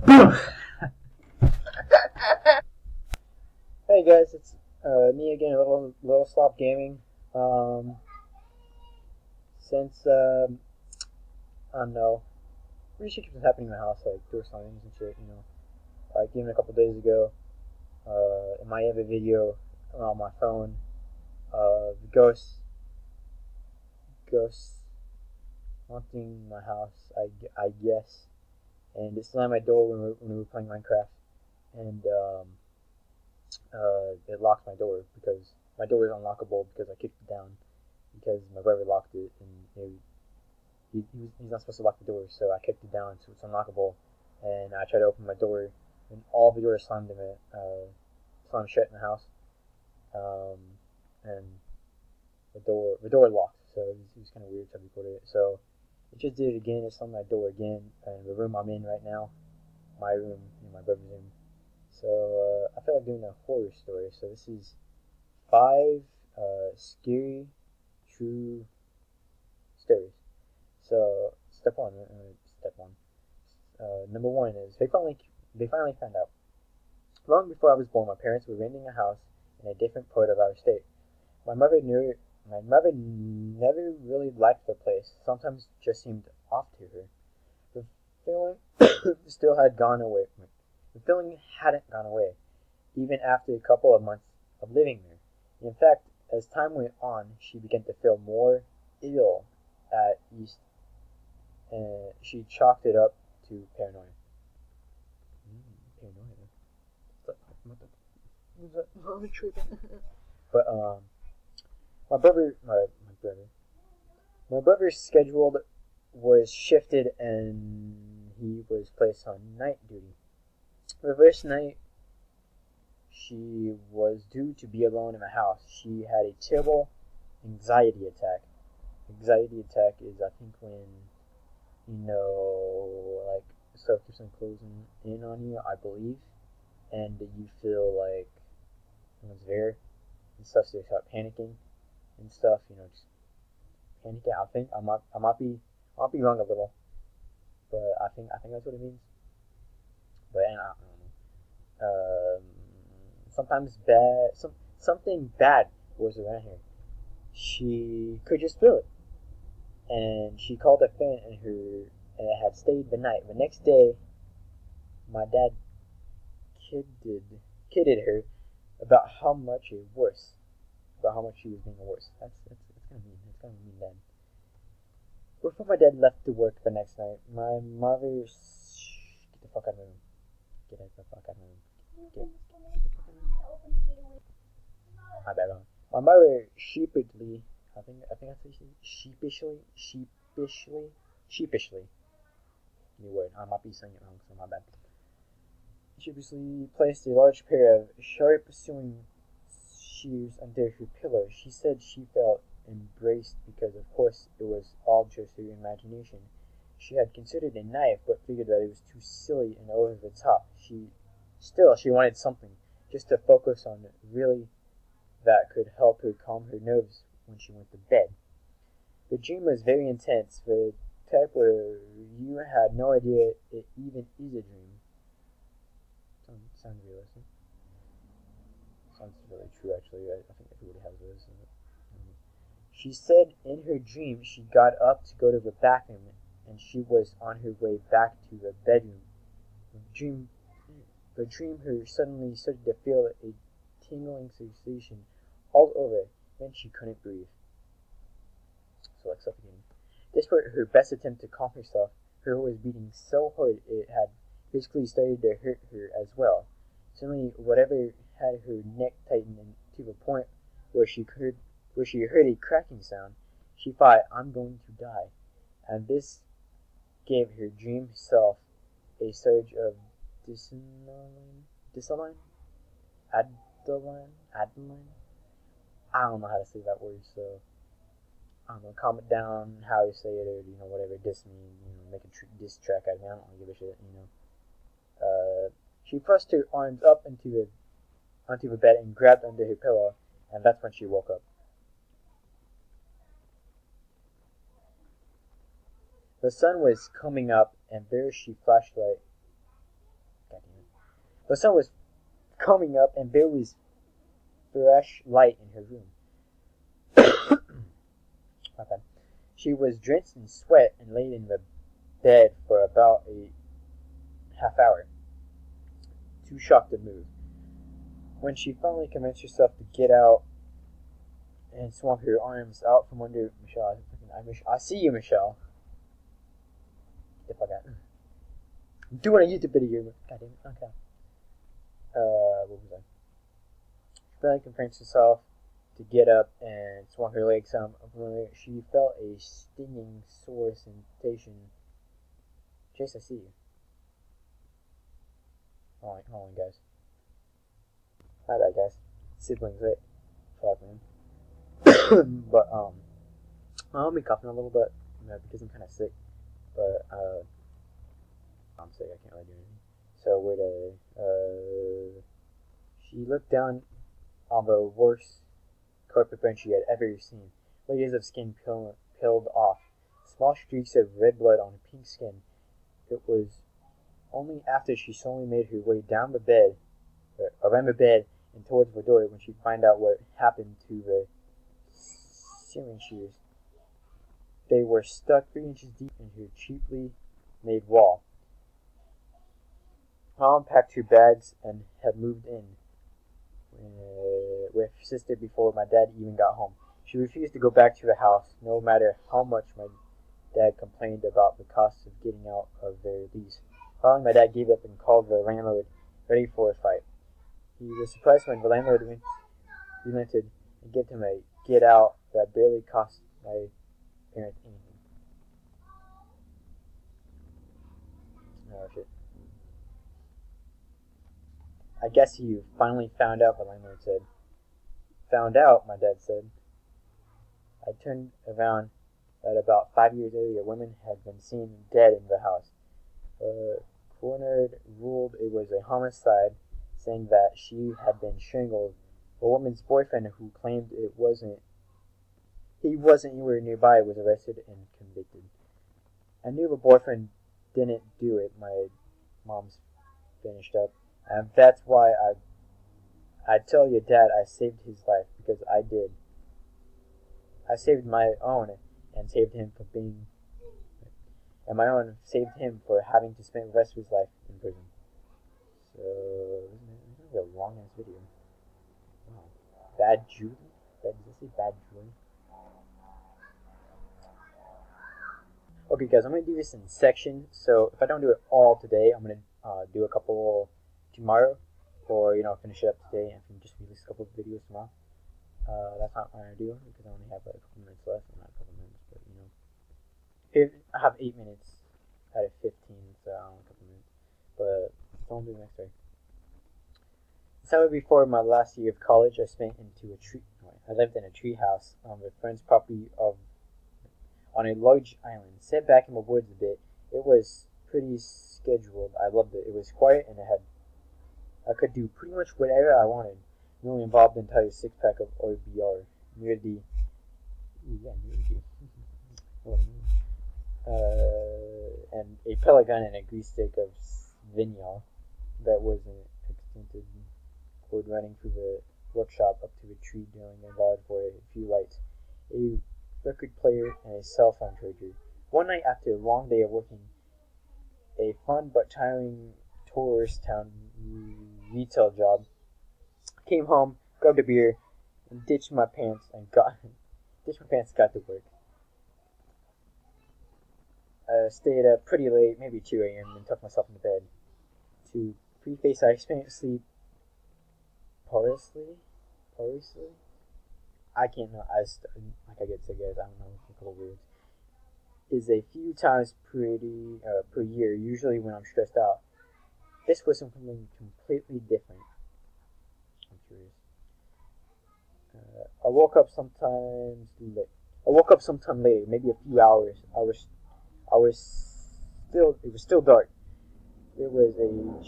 Hey guys, it's me again, LILslapGaming. Um, since I don't know, weird shit keeps happening in the house, like door signings and shit. Like even a couple days ago, in my other video on my phone, the ghosts haunting my house. I guess, and it slammed my door when we were playing Minecraft, and it locked my door because my door is unlockable because I kicked it down because my brother locked it and he's not supposed to lock the door, so I kicked it down so it's unlockable. And I tried to open my door, and all the doors slammed shut in the house, um, and the door locked. So it was kind of weird to record it. So it just did it again. It slammed my door again, and the room I'm in right now, my room, my brother's room. So I feel like doing a horror story. So this is 5 scary true stories. So step one. Number one is they finally found out. Long before I was born, my parents were renting a house in a different part of our state. My mother knew. My mother never really liked the place. Sometimes it just seemed off to her. The feeling still had gone away. The feeling hadn't gone away, even after a couple of months of living there. In fact, as time went on, she began to feel more ill at east, and she chalked it up to paranoia. Paranoia. I'm tripping. But my brother, my brother, my brother's schedule was shifted, and he was placed on night duty. The first night, she was due to be alone in the house. She had a terrible anxiety attack. Anxiety attack is, I think, when like stuff keeps on closing in on you, I believe, and you feel like someone's there and stuff, so you start panicking and stuff. Just panicking. I think I might be wrong a little, but I think that's what it means. But and I don't know. Sometimes something bad was around here. She could just feel it, and she called a friend, and it had stayed the night. The next day, my dad kidded her about how much it worse, about how much she was being worse. That's kind of mean. That's kind of mean, Dad. Before my dad left to work the next night, my mother get the fuck out of my room. Get the fuck out of my room. My bad. My mother I think I said sheepishly. New word. I might be saying it wrong, so my bad. Sheepishly placed a large pair of sharp sewing shears under her pillow. She said she felt embraced because, of course, it was all just her imagination. She had considered a knife, but figured that it was too silly and over the top. She wanted something just to focus on, really, that could help her calm her nerves when she went to bed. The dream was very intense, the type where you had no idea it even is a dream. Sounds realistic. Sounds really true, actually. I think everybody has this. She said in her dream she got up to go to the bathroom, and she was on her way back to the bedroom. The dream her suddenly started to feel a tingling sensation all over. Then she couldn't breathe. So like suffocating. This was her best attempt to calm herself. Her heart was beating so hard it had basically started to hurt her as well. Suddenly, whatever had her neck tightened to the point where she heard a cracking sound. She thought, "I'm going to die," and this gave her dream self a surge of adeline. I don't know how to say that word, so I don't know. Comment down how you say it, or whatever diss me. Make a diss track out of me. I don't give a shit. She thrust her arms up onto the bed and grabbed under her pillow, and that's when she woke up. The sun was coming up, and there she flashlight The sun was coming up, and there was fresh light in her room. My bad. She was drenched in sweat and laid in the bed for about a half hour, too shocked to move. When she finally convinced herself to get out and swung her arms out from under Michelle, I see you, Michelle. If I got, I'm doing a YouTube video. God damn it. Okay. What was I? She finally convinced herself to get up and swung her legs out. She felt a stinging, sore sensation. Chase, I see you. Hold on, guys. Hi there, guys. Siblings, right? Fuck, man. But, I'll be coughing a little bit, because I'm kind of sick. But, I'm sick, I can't really do anything. So, she looked down on the worst carpet burn she had ever seen. Layers of skin peeled off. Small streaks of red blood on pink skin. It was only after she slowly made her way down the bed, around the bed, and towards the door when she found out what happened to the ceiling shears. They were stuck 3 inches deep in her cheaply made wall. Mom packed her bags and had moved in with her sister before my dad even got home. She refused to go back to the house, no matter how much my dad complained about the cost of getting out of their lease. Finally, my dad gave up and called the landlord, ready for a fight. He was surprised when the landlord relented and gave him a get out that barely cost my parents anything. Oh, shit. I guess you finally found out, the landlord said. Found out, my dad said. I turned around that about 5 years earlier, women had been seen dead in the house. The coroner ruled it was a homicide, saying that she had been strangled. The woman's boyfriend, who claimed he wasn't anywhere nearby, was arrested and convicted. I knew the boyfriend didn't do it, my mom's finished up. And that's why I tell your dad I saved his life, because I did. I saved my own and saved him for being... And my own saved him for having to spend the rest of his life in prison. So, this is a long-ass video. Wow. Bad Julie? Does it say Bad Julie? Okay, guys, I'm going to do this in sections. So, if I don't do it all today, I'm going to do a couple tomorrow. Or, finish it up today and just release a couple of videos tomorrow. That's not what I'm going to do, because I only have like a couple minutes left. Not a couple minutes, but, I have 8 minutes out of 15, so I don't know, a couple minutes. But, don't do the next day. Summer before my last year of college, I lived in a tree house on a friend's property on a large island. Set back in the woods a bit, it was pretty scheduled. I loved it. It was quiet, and I could do pretty much whatever I wanted. It only involved the entire 6-pack of OBR. Nearly. And a pellet gun and a grease stick of vinyl that was an extended cord running through the workshop up to a tree drilling and allowed for a few lights, a record player, and a cell phone charger. One night after a long day of working a fun but tiring tourist town retail job, I came home, grabbed a beer, and ditched my pants and got to work. I stayed up pretty late, maybe 2 a.m., and tucked myself into bed. To preface, I experienced sleep porously. I can't know. Like I get sick, guys. I don't know a couple words. Is a few times per year, usually when I'm stressed out. This was something completely different. I'm curious. I woke up sometime later, maybe a few hours. It was still dark. There was a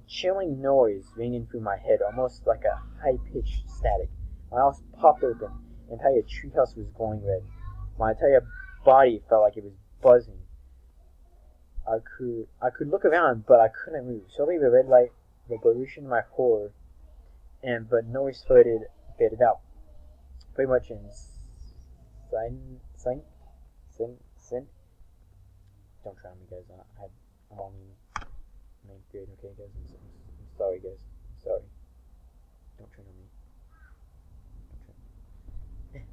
chilling noise ringing through my head, almost like a high-pitched static. My house popped open. The entire treehouse was glowing red. My entire body felt like it was buzzing. I could look around, but I couldn't move. Suddenly the red light revolution my core, and but noise faded out. Pretty much in sin. Don't try on me, guys. I'm only ninth grade. Okay, guys. I'm sorry, guys. I'm sorry. Don't train on me. Don't train.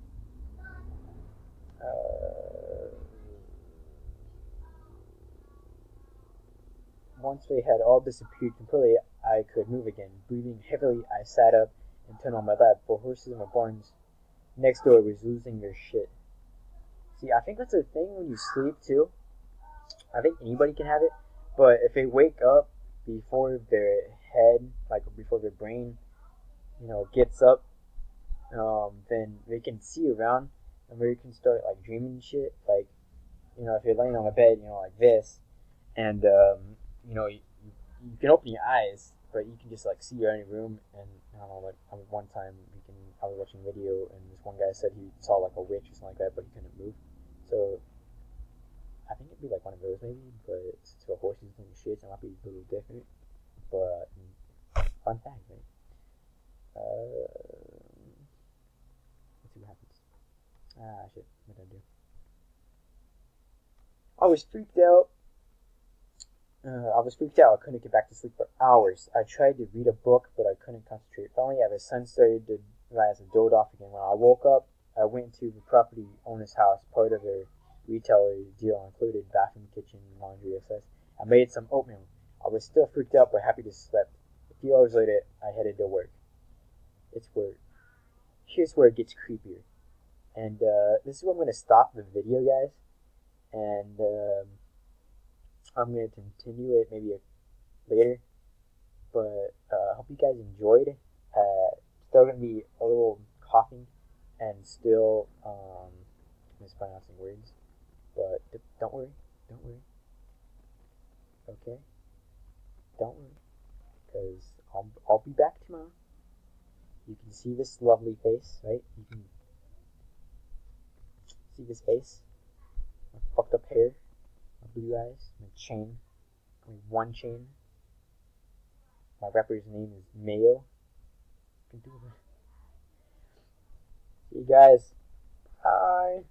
Once they had all disappeared completely, I could move again. Breathing heavily, I sat up and turned on my light. For horses in my barns next door was losing their shit. See, I think that's a thing when you sleep too. I think anybody can have it, but if they wake up before their head, like before their brain, gets up, then they can see around, and where you can start like dreaming shit. Like, if you're laying on a bed, like this, and you can open your eyes, but you can just like see your own room. And I don't know, like one time I was watching a video, and this one guy said he saw like a witch or something like that, but he couldn't move. So I think it'd be like one of those maybe, but it's to a horses and shit, so it might be a little different. But fun fact, right? Let's see what happens. Shit, what did I do? I was freaked out. I couldn't get back to sleep for hours. I tried to read a book, but I couldn't concentrate. Finally, the sun started to rise and dozed off again. When I woke up, I went to the property owner's house. Part of their retailer deal included bathroom, kitchen, laundry, etc. I made some oatmeal. I was still freaked out, but happy to sleep. A few hours later, I headed to work. Here's where it gets creepier. And this is where I'm going to stop the video, guys. And I'm going to continue it maybe later. But I hope you guys enjoyed. Still going to be a little coughing and still mispronouncing words. But don't worry. Okay? Don't worry. Because I'll be back tomorrow. You can see this lovely face, right? You can see this face. My fucked up hair. My blue eyes. My chain. Only one chain. My rapper's name is Mayo. You can do it. See you guys. Bye.